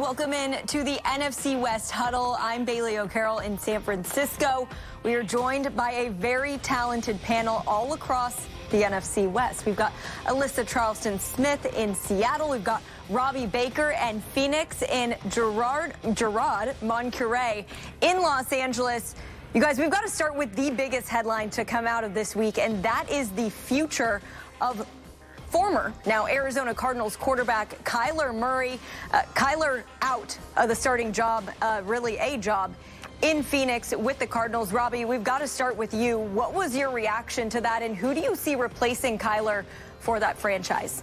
Welcome in to the NFC West Huddle. I'm Bailey O'Carroll in San Francisco. We are joined by a very talented panel all across the NFC West. We've got Alyssa Charleston-Smith in Seattle. We've got Robby Baker and Phoenix, and Gerard Moncure in Los Angeles. You guys, we've got to start with the biggest headline to come out of this week, and that is the future of former, now Arizona Cardinals quarterback Kyler Murray. Kyler out of the starting job, really a job, in Phoenix with the Cardinals. Robby, we've got to start with you. What was your reaction to that, and who do you see replacing Kyler for that franchise?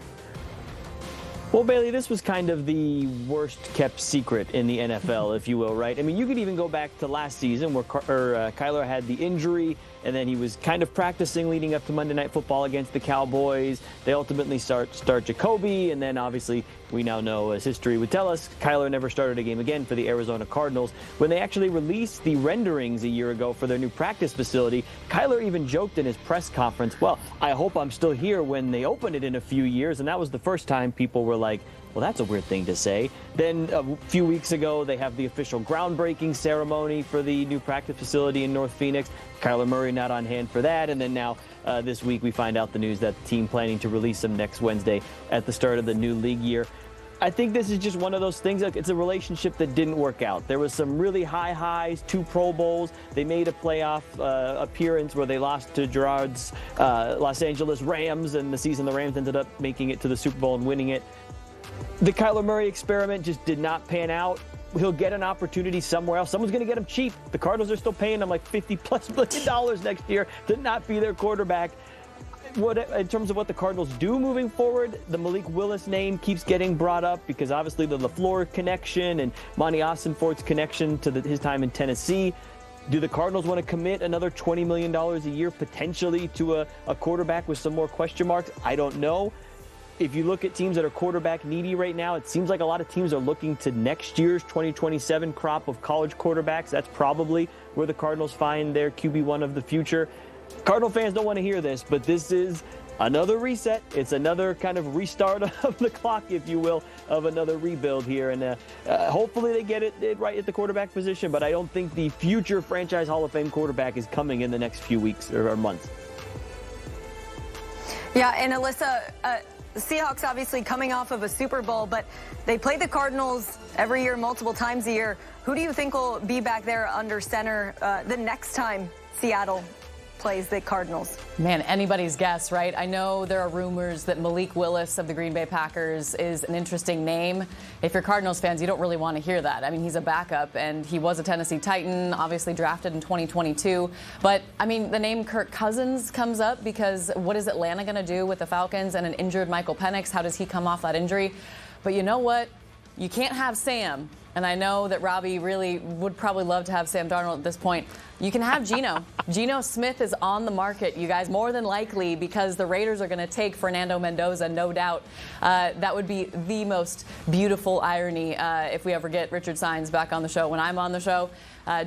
Well, Bailey, this was kind of the worst-kept secret in the NFL, if you will, right? I mean, you could even go back to last season where Kyler had the injury, and then he was kind of practicing leading up to Monday Night Football against the Cowboys. They ultimately start Jacoby, and then obviously we now know, as history would tell us, Kyler never started a game again for the Arizona Cardinals. When they actually released the renderings a year ago for their new practice facility, Kyler even joked in his press conference, well, I hope I'm still here when they open it in a few years, and that was the first time people were like, well, that's a weird thing to say. Then a few weeks ago, they have the official groundbreaking ceremony for the new practice facility in North Phoenix. Kyler Murray not on hand for that. And then now this week we find out the news that the team planning to release him next Wednesday at the start of the new league year. I think this is just one of those things. It's a relationship that didn't work out. There was some really high highs, 2 Pro Bowls. They made a playoff appearance where they lost to Gerard's Los Angeles Rams, and the season the Rams ended up making it to the Super Bowl and winning it. The Kyler Murray experiment just did not pan out. He'll get an opportunity somewhere else. Someone's going to get him cheap. The Cardinals are still paying him like $50+ million next year to not be their quarterback. In terms of what the Cardinals do moving forward, the Malik Willis name keeps getting brought up because obviously the LaFleur connection and Monty Ossenfort's connection to his time in Tennessee. Do the Cardinals want to commit another $20 million a year potentially to a quarterback with some more question marks? I don't know. If you look at teams that are quarterback needy right now, it seems like a lot of teams are looking to next year's 2027 crop of college quarterbacks. That's probably where the Cardinals find their QB1 of the future. Cardinal fans don't want to hear this, but this is another reset. It's another kind of restart of the clock, if you will, of another rebuild here. And hopefully they get it right at the quarterback position, but I don't think the future franchise Hall of Fame quarterback is coming in the next few weeks or months. Yeah, and Alyssa, the Seahawks obviously coming off of a Super Bowl, but they play the Cardinals every year, multiple times a year. Who do you think will be back there under center the next time Seattle plays the Cardinals? Man, anybody's guess, right? I know there are rumors that Malik Willis of the Green Bay Packers is an interesting name. If you're Cardinals fans, you don't really want to hear that. I mean, he's a backup, and he was a Tennessee Titan, obviously drafted in 2022. But, I mean, the name Kirk Cousins comes up because what is Atlanta going to do with the Falcons and an injured Michael Penix? How does he come off that injury? But you know what? You can't have Sam. And I know that Robby really would probably love to have Sam Darnold at this point. You can have Geno. Geno Smith is on the market, you guys, more than likely, because the Raiders are going to take Fernando Mendoza, no doubt. That would be the most beautiful irony if we ever get Richard Sines back on the show. When I'm on the show,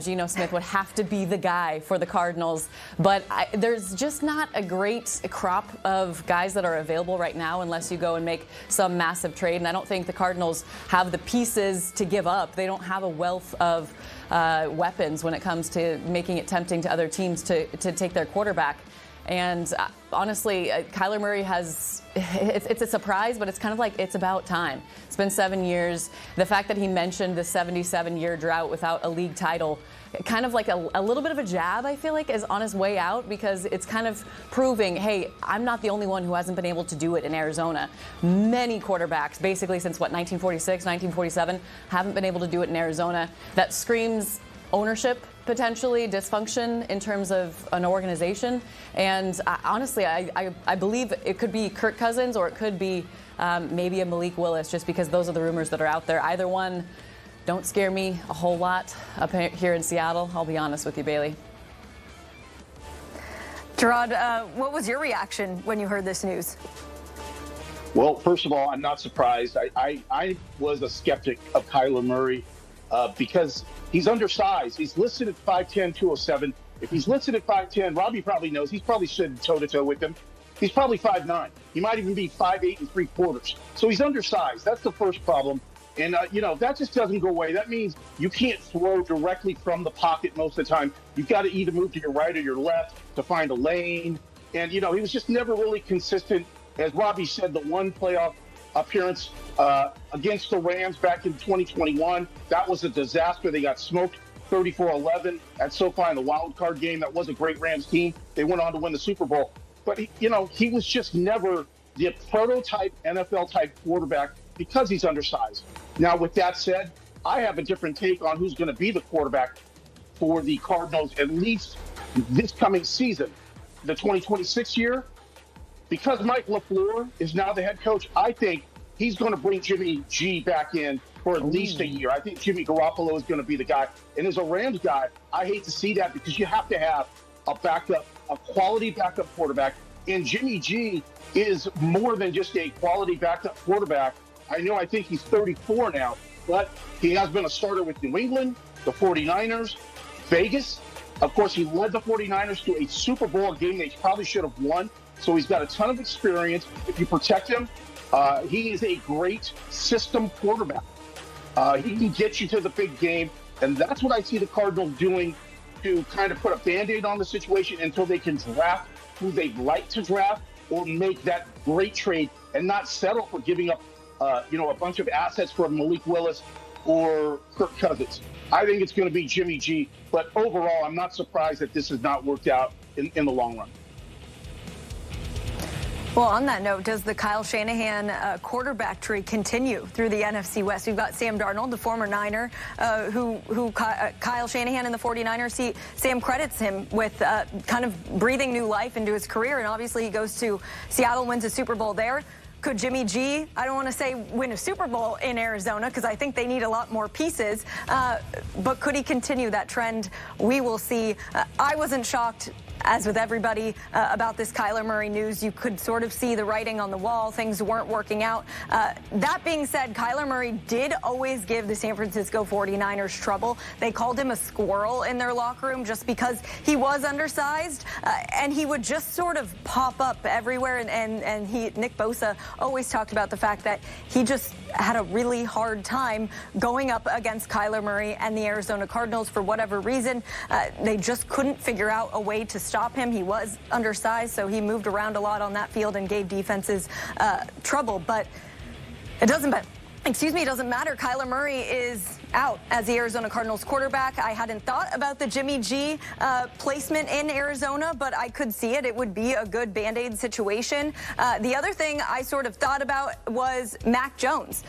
Geno Smith would have to be the guy for the Cardinals. But there's just not a great crop of guys that are available right now unless you go and make some massive trade. And I don't think the Cardinals have the pieces to give up. They don't have a wealth of weapons when it comes to making it tempting to other teams to take their quarterback. And honestly, Kyler Murray it's a surprise, but it's kind of like it's about time. It's been 7 years. The fact that he mentioned the 77-year drought without a league title, kind of like a little bit of a jab, I feel like, is on his way out, because it's kind of proving, hey, I'm not the only one who hasn't been able to do it in Arizona. Many quarterbacks, basically since, 1946, 1947, haven't been able to do it in Arizona. That screams ownership, potentially dysfunction in terms of an organization. And honestly, I believe it could be Kirk Cousins, or it could be maybe a Malik Willis, just because those are the rumors that are out there. Either one don't scare me a whole lot up here in Seattle, I'll be honest with you, Bailey. Gerard, what was your reaction when you heard this news? Well, first of all, I'm not surprised. I was a skeptic of Kyler Murray because he's undersized. He's listed at 5'10", 207. If he's listed at 5'10", Robby probably knows he's probably stood toe-to-toe with him. He's probably 5'9". He might even be 5'8 3/4. So he's undersized. That's the first problem. And, that just doesn't go away. That means you can't throw directly from the pocket most of the time. You've got to either move to your right or your left to find a lane. And, he was just never really consistent. As Robby said, the one playoff appearance against the Rams back in 2021, that was a disaster. They got smoked 34-11 at SoFi in the wild card game. That was a great Rams team. They went on to win the Super Bowl. But, he was just never the prototype NFL-type quarterback because he's undersized. Now, with that said, I have a different take on who's going to be the quarterback for the Cardinals, at least this coming season, the 2026 year. Because Mike LaFleur is now the head coach, I think he's going to bring Jimmy G back in for at least a year. I think Jimmy Garoppolo is going to be the guy. And as a Rams guy, I hate to see that because you have to have a backup, a quality backup quarterback. And Jimmy G is more than just a quality backup quarterback. I think he's 34 now, but he has been a starter with New England, the 49ers, Vegas. Of course, he led the 49ers to a Super Bowl game they probably should have won. So he's got a ton of experience. If you protect him, he is a great system quarterback. He can get you to the big game. And that's what I see the Cardinals doing to kind of put a Band-Aid on the situation until they can draft who they'd like to draft or make that great trade and not settle for giving up, a bunch of assets for Malik Willis or Kirk Cousins. I think it's going to be Jimmy G. But overall, I'm not surprised that this has not worked out in the long run. Well, on that note, does the Kyle Shanahan quarterback tree continue through the NFC West? We've got Sam Darnold, the former Niner, Kyle Shanahan and the 49ers. Sam credits him with kind of breathing new life into his career, and obviously he goes to Seattle, wins a Super Bowl there. Could Jimmy G, I don't want to say win a Super Bowl in Arizona because I think they need a lot more pieces, but could he continue that trend? We will see. I wasn't shocked, as with everybody, about this Kyler Murray news. You could sort of see the writing on the wall. Things weren't working out. That being said, Kyler Murray did always give the San Francisco 49ers trouble. They called him a squirrel in their locker room just because he was undersized, and he would just sort of pop up everywhere. And Nick Bosa always talked about the fact that he just had a really hard time going up against Kyler Murray and the Arizona Cardinals for whatever reason. They just couldn't figure out a way to stop him. He was undersized, so he moved around a lot on that field and gave defenses trouble. But it doesn't matter. It doesn't matter. Kyler Murray is out as the Arizona Cardinals quarterback. I hadn't thought about the Jimmy G placement in Arizona, but I could see it. It would be a good Band-Aid situation. The other thing I sort of thought about was Mac Jones.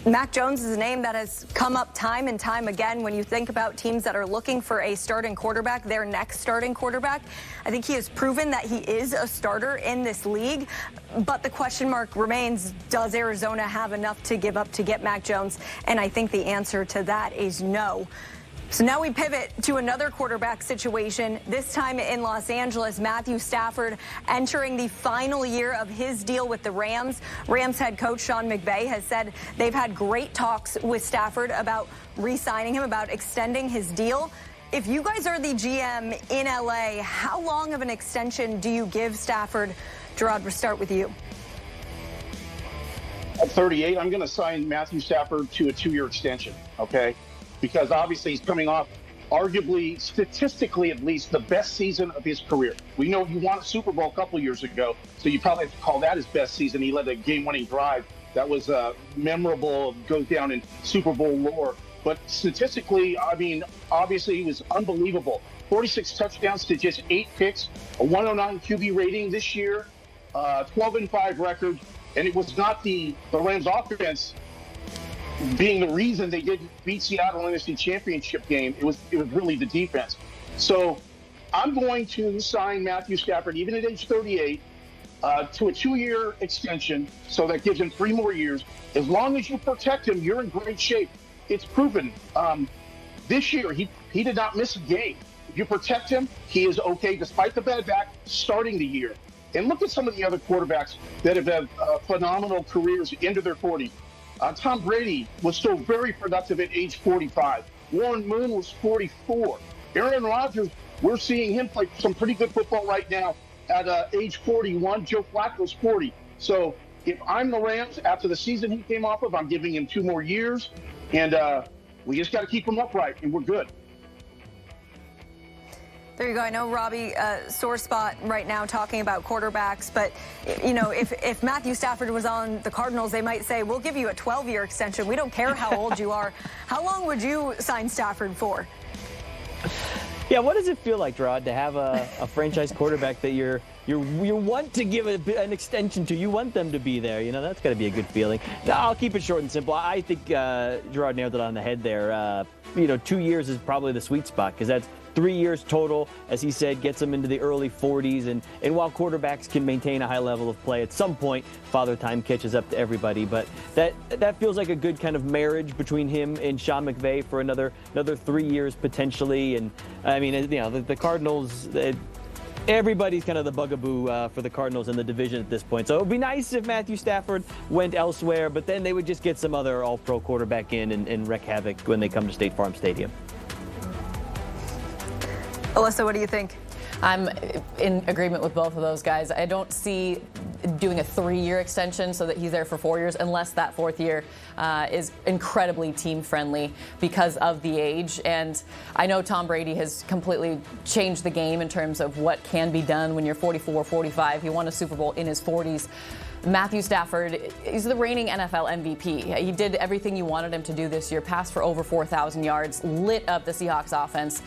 Mac Jones is a name that has come up time and time again when you think about teams that are looking for a starting quarterback, their next starting quarterback. I think he has proven that he is a starter in this league, but the question mark remains, does Arizona have enough to give up to get Mac Jones? And I think the answer to that is no. So now we pivot to another quarterback situation, this time in Los Angeles. Matthew Stafford entering the final year of his deal with the Rams. Rams head coach Sean McVay has said they've had great talks with Stafford about re-signing him, about extending his deal. If you guys are the GM in LA, how long of an extension do you give Stafford? Gerard, we'll start with you. At 38, I'm going to sign Matthew Stafford to a 2-year extension, okay? Because obviously he's coming off, arguably, statistically at least, the best season of his career. We know he won a Super Bowl a couple years ago, so you probably have to call that his best season. He led a game-winning drive that was memorable, goes down in Super Bowl lore. But statistically, I mean, obviously he was unbelievable. 46 touchdowns to just 8 picks, a 109 QB rating this year, 12-5 record. And it was not the Rams offense being the reason they didn't beat Seattle in the NFC Championship game. It was really the defense. So I'm going to sign Matthew Stafford, even at age 38, to a 2-year extension. So that gives him 3 more years. As long as you protect him, you're in great shape. It's proven. This year, he did not miss a game. If you protect him, he is okay, despite the bad back, starting the year. And look at some of the other quarterbacks that have had phenomenal careers into their 40s. Tom Brady was still very productive at age 45. Warren Moon was 44. Aaron Rodgers, we're seeing him play some pretty good football right now at age 41. Joe Flacco's 40. So if I'm the Rams after the season he came off of, I'm giving him 2 more years, and we just got to keep him upright, and we're good. There you go. I know, Robbie, sore spot right now talking about quarterbacks, but, you know, if Matthew Stafford was on the Cardinals, they might say, we'll give you a 12-year extension. We don't care how old you are. How long would you sign Stafford for? Yeah, what does it feel like, Rod, to have a franchise quarterback that you want to give an extension to? You want them to be there. You know, that's got to be a good feeling. No, I'll keep it short and simple. I think Gerard nailed it on the head there. 2 years is probably the sweet spot, because that's 3 years total, as he said, gets them into the early 40s. And while quarterbacks can maintain a high level of play, at some point, Father Time catches up to everybody. But that feels like a good kind of marriage between him and Sean McVay for another 3 years potentially. And I mean, you know, the Cardinals, everybody's kind of the bugaboo for the Cardinals in the division at this point. So it would be nice if Matthew Stafford went elsewhere, but then they would just get some other all-pro quarterback in and wreak havoc when they come to State Farm Stadium. Alyssa, what do you think? I'm in agreement with both of those guys. I don't see doing a 3-year extension so that he's there for 4 years, unless that 4th year is incredibly team-friendly because of the age. And I know Tom Brady has completely changed the game in terms of what can be done when you're 44, 45. He won a Super Bowl in his 40s. Matthew Stafford is the reigning NFL MVP. He did everything you wanted him to do this year, passed for over 4,000 yards, lit up the Seahawks offense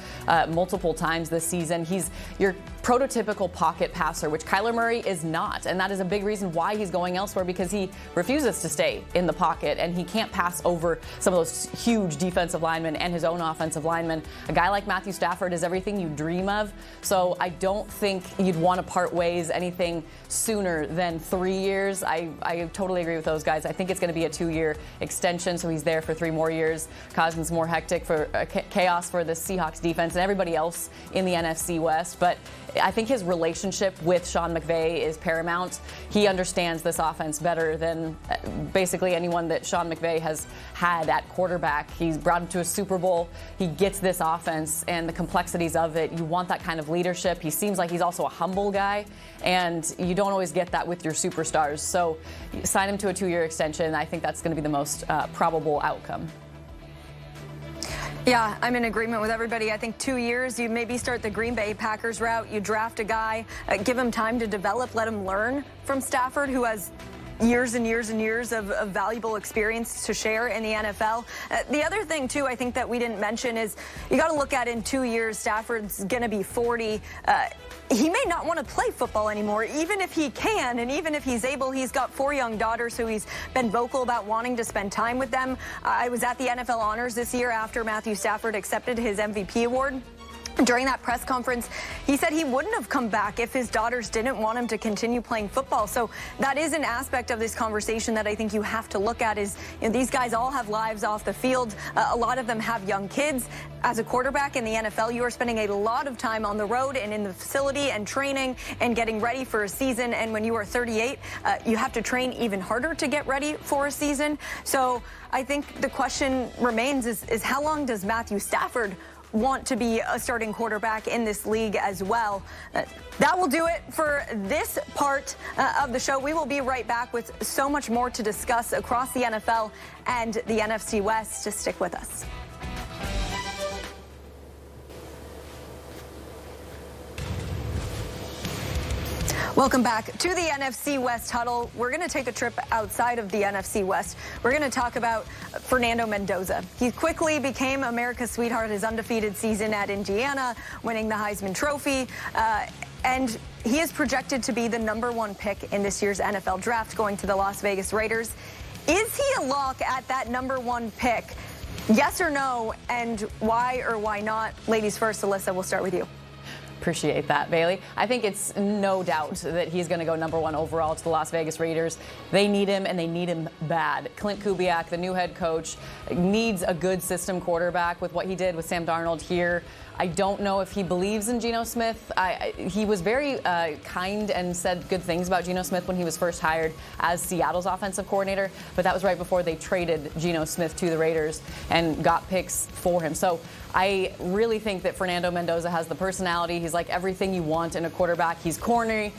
multiple times this season. He's your prototypical pocket passer, which Kyler Murray is not. And that is a big reason why he's going elsewhere, because he refuses to stay in the pocket and he can't pass over some of those huge defensive linemen and his own offensive linemen. A guy like Matthew Stafford is everything you dream of. So I don't think you'd want to part ways anything sooner than 3 years. I totally agree with those guys. I think it's going to be a 2-year extension, so he's there for 3 more years, causing more hectic for chaos for the Seahawks defense and everybody else in the NFC West. But I think his relationship with Sean McVay is paramount. He understands this offense better than basically anyone that Sean McVay has had at quarterback. He's brought him to a Super Bowl. He gets this offense and the complexities of it. You want that kind of leadership. He seems like he's also a humble guy, and you don't always get that with your superstars. So sign him to a 2-year extension. I think that's going to be the most probable outcome. Yeah, I'm in agreement with everybody. I think 2 years, you maybe start the Green Bay Packers route. You draft a guy, give him time to develop, let him learn from Stafford, who has years and years and years of valuable experience to share in the NFL. The other thing, too, I think that we didn't mention is you got to look at in 2 years, Stafford's going to be 40. He may not want to play football anymore, even if he can, and even if he's able. He's got 4 young daughters, so he's been vocal about wanting to spend time with them. I was at the NFL Honors this year after Matthew Stafford accepted his MVP award. During that press conference, he said he wouldn't have come back if his daughters didn't want him to continue playing football. So that is an aspect of this conversation that I think you have to look at is, you know, these guys all have lives off the field. A lot of them have young kids. As a quarterback in the NFL, you are spending a lot of time on the road and in the facility and training and getting ready for a season. And when you are 38, you have to train even harder to get ready for a season. So I think the question remains is how long does Matthew Stafford want to be a starting quarterback in this league as well? That will do it for this part of the show. We will be right back with so much more to discuss across the NFL and the NFC West. Just stick with us. Welcome back to the NFC West Huddle. We're going to take a trip outside of the NFC West. We're going to talk about Fernando Mendoza. He quickly became America's sweetheart his undefeated season at Indiana, winning the Heisman Trophy. And he is projected to be the #1 pick in this year's NFL draft, going to the Las Vegas Raiders. Is he a lock at that #1 pick? Yes or no? And why or why not? Ladies first, Alyssa, we'll start with you. Appreciate that, Bailey. I think it's no doubt that he's going to go #1 overall to the Las Vegas Raiders. They need him, and they need him bad. Clint Kubiak, the new head coach, needs a good system quarterback with what he did with Sam Darnold here. I don't know if he believes in Geno Smith. He was very kind and said good things about Geno Smith when he was first hired as Seattle's offensive coordinator, but that was right before they traded Geno Smith to the Raiders and got picks for him. So I really think that Fernando Mendoza has the personality. He's like everything you want in a quarterback. He's corny.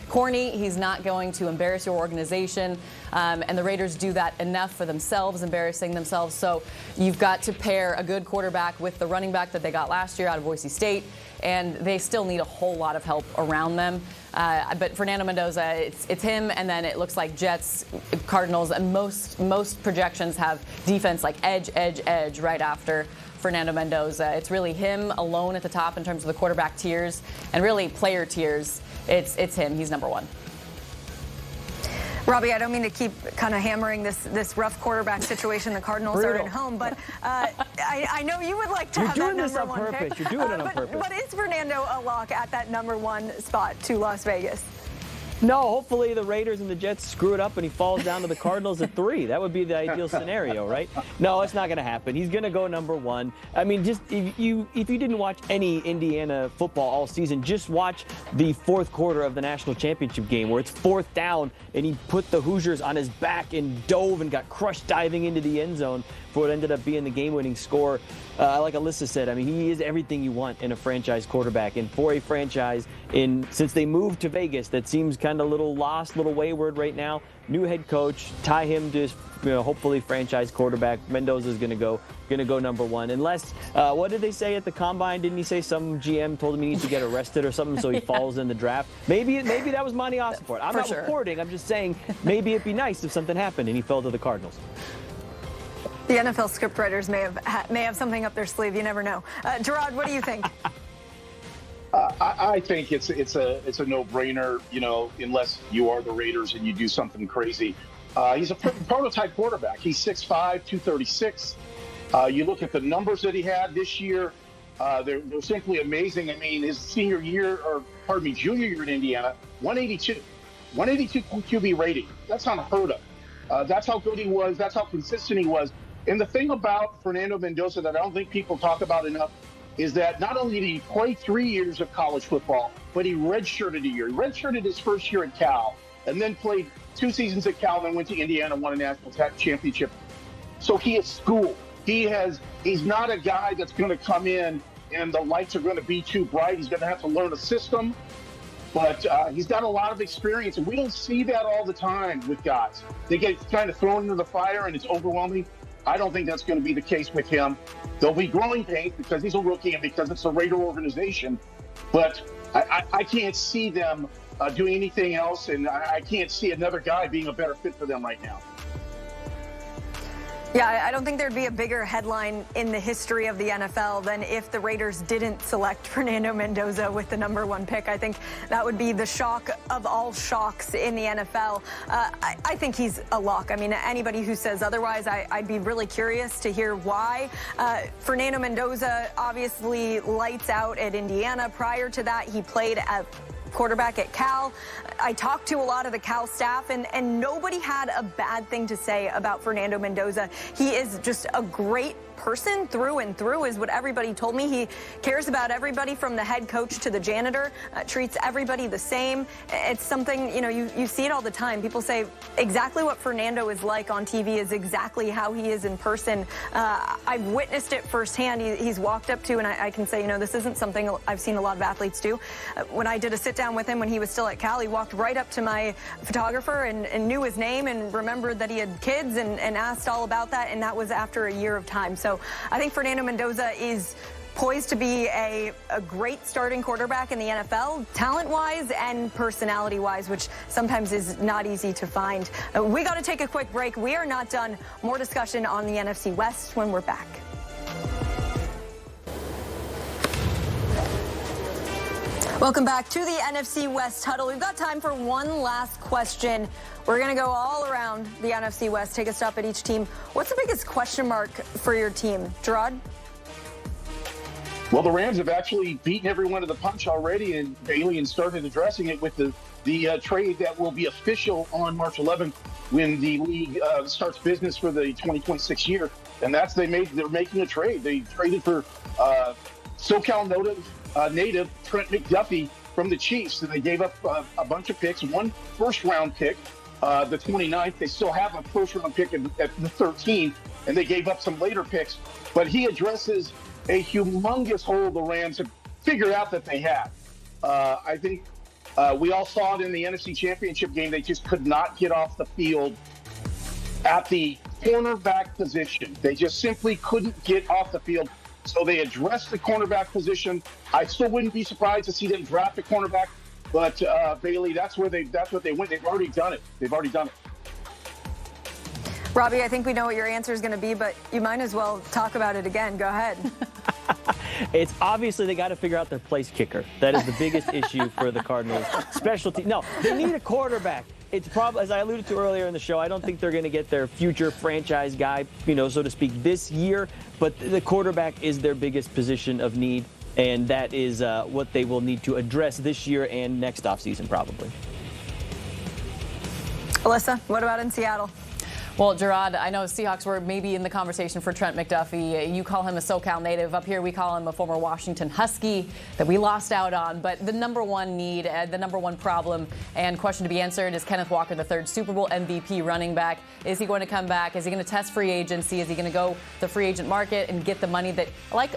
He's not going to embarrass your organization. And the Raiders do that enough for themselves, embarrassing themselves. So you've got to pair a good quarterback with the running back that they got last year out of Boise State. And they still need a whole lot of help around them. But Fernando Mendoza, it's him, and then it looks like Jets, Cardinals, and most projections have defense like edge right after Fernando Mendoza. It's really him alone at the top in terms of the quarterback tiers, and really player tiers. It's him. He's number one. Robby, I don't mean to keep kind of hammering this rough quarterback situation the Cardinals are at home, but I know you would like to have that number one pick. You're doing it on purpose. But is Fernando a lock at that number one spot to Las Vegas? No, hopefully the Raiders and the Jets screw it up and he falls down to the Cardinals at 3. That would be the ideal scenario, right? No, it's not going to happen. He's going to go number 1. I mean, just if you didn't watch any Indiana football all season, just watch the fourth quarter of the national championship game where it's 4th down and he put the Hoosiers on his back and dove and got crushed diving into the end zone for what ended up being the game-winning score. Like Alyssa said, I mean, he is everything you want in a franchise quarterback. And for a franchise, since they moved to Vegas, that seems kind of a little lost, a little wayward right now. New head coach, tie him to hopefully franchise quarterback. Mendoza's going to go number 1. Unless, what did they say at the combine? Didn't he say some GM told him he needs to get arrested or something so he falls in the draft? Maybe that was Monty Osborne. I'm not reporting. I'm just saying maybe it'd be nice if something happened and he fell to the Cardinals. The NFL scriptwriters may have something up their sleeve. You never know. Gerard, what do you think? I think it's a no-brainer, unless you are the Raiders and you do something crazy. He's a prototype quarterback. He's 6'5", 236. You look at the numbers that he had this year, they're simply amazing. I mean, his junior year in Indiana, 182 QB rating. That's unheard of. That's how good he was. That's how consistent he was. And the thing about Fernando Mendoza that I don't think people talk about enough is that not only did he play 3 years of college football, but he redshirted a year. He redshirted his first year at Cal and then played 2 seasons at Cal, then went to Indiana, won a national championship. So he is schooled. He's not a guy that's going to come in and the lights are going to be too bright. He's going to have to learn a system. But he's got a lot of experience, and we don't see that all the time with guys. They get kind of thrown into the fire, and it's overwhelming. I don't think that's going to be the case with him. There'll be growing pains because he's a rookie and because it's a Raider organization. But I can't see them doing anything else, and I can't see another guy being a better fit for them right now. Yeah, I don't think there'd be a bigger headline in the history of the NFL than if the Raiders didn't select Fernando Mendoza with the number 1 pick. I think that would be the shock of all shocks in the NFL. I think he's a lock. I mean, anybody who says otherwise, I'd be really curious to hear why. Fernando Mendoza obviously lights out at Indiana. Prior to that, he played at quarterback at Cal. I talked to a lot of the Cal staff, and nobody had a bad thing to say about Fernando Mendoza. He is just a great person through and through, is what everybody told me. He cares about everybody from the head coach to the janitor, treats everybody the same. It's something, you see it all the time. People say exactly what Fernando is like on TV is exactly how he is in person. I've witnessed it firsthand. He's walked up to, and I can say, this isn't something I've seen a lot of athletes do. When I did a sit down with him when he was still at Cal, he walked right up to my photographer and knew his name and remembered that he had kids and asked all about that, and that was after a year of time. So I think Fernando Mendoza is poised to be a great starting quarterback in the NFL, talent-wise and personality-wise, which sometimes is not easy to find. We got to take a quick break. We are not done. More discussion on the NFC West when we're back. Welcome back to the NFC West Huddle. We've got time for one last question. We're going to go all around the NFC West, take a stop at each team. What's the biggest question mark for your team? Gerard? Well, the Rams have actually beaten everyone to the punch already, and Bailey started addressing it with the trade that will be official on March 11th when the league starts business for the 2026 year. And they're making a trade. They traded for SoCal native Trent McDuffie from the Chiefs, and they gave up a bunch of picks, one first-round pick, the 29th. They still have a first-round pick at the 13th, and they gave up some later picks. But he addresses a humongous hole the Rams have figured out that they have. I think we all saw it in the NFC Championship game. They just could not get off the field at the cornerback position. They just simply couldn't get off the field. So they addressed the cornerback position. I still wouldn't be surprised to see them draft a cornerback, but Bailey, that's what they went. They've already done it. Robby, I think we know what your answer is going to be, but you might as well talk about it again. Go ahead. It's obviously they got to figure out their place kicker. That is the biggest issue for the Cardinals. Specialty. No, they need a quarterback. It's probably, as I alluded to earlier in the show, I don't think they're going to get their future franchise guy, so to speak, this year. But the quarterback is their biggest position of need, and that is what they will need to address this year and next offseason probably. Alyssa, what about in Seattle? Well, Gerard, I know Seahawks were maybe in the conversation for Trent McDuffie. You call him a SoCal native. Up here, we call him a former Washington Husky that we lost out on. But the number one need, the number one problem and question to be answered is Kenneth Walker, the third Super Bowl MVP running back. Is he going to come back? Is he going to test free agency? Is he going to go the free agent market and get the money that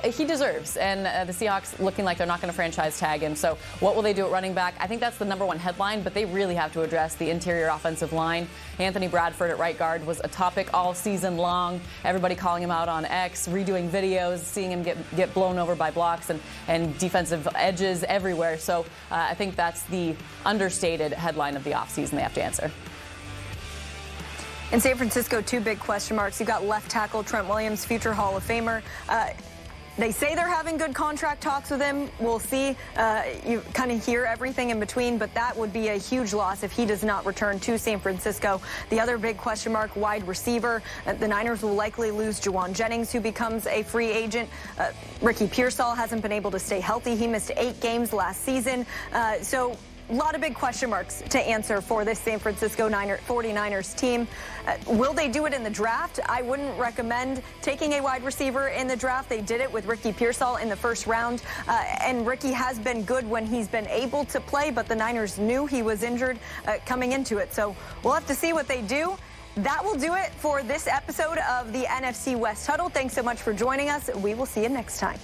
he deserves? And the Seahawks looking like they're not going to franchise tag him. So what will they do at running back? I think that's the number one headline, but they really have to address the interior offensive line. Anthony Bradford at right guard was a topic all season long. Everybody calling him out on X, redoing videos, seeing him get blown over by blocks and defensive edges everywhere. So I think that's the understated headline of the offseason they have to answer. In San Francisco, two big question marks. You've got left tackle Trent Williams, future Hall of Famer. They say they're having good contract talks with him. We'll see. You kind of hear everything in between, but that would be a huge loss if he does not return to San Francisco. The other big question mark, wide receiver. The Niners will likely lose Juwan Jennings, who becomes a free agent. Ricky Pearsall hasn't been able to stay healthy. He missed 8 games last season. So a lot of big question marks to answer for this San Francisco 49ers team. Will they do it in the draft? I wouldn't recommend taking a wide receiver in the draft. They did it with Ricky Pearsall in the first round. And Ricky has been good when he's been able to play, but the Niners knew he was injured coming into it. So we'll have to see what they do. That will do it for this episode of the NFC West Huddle. Thanks so much for joining us. We will see you next time.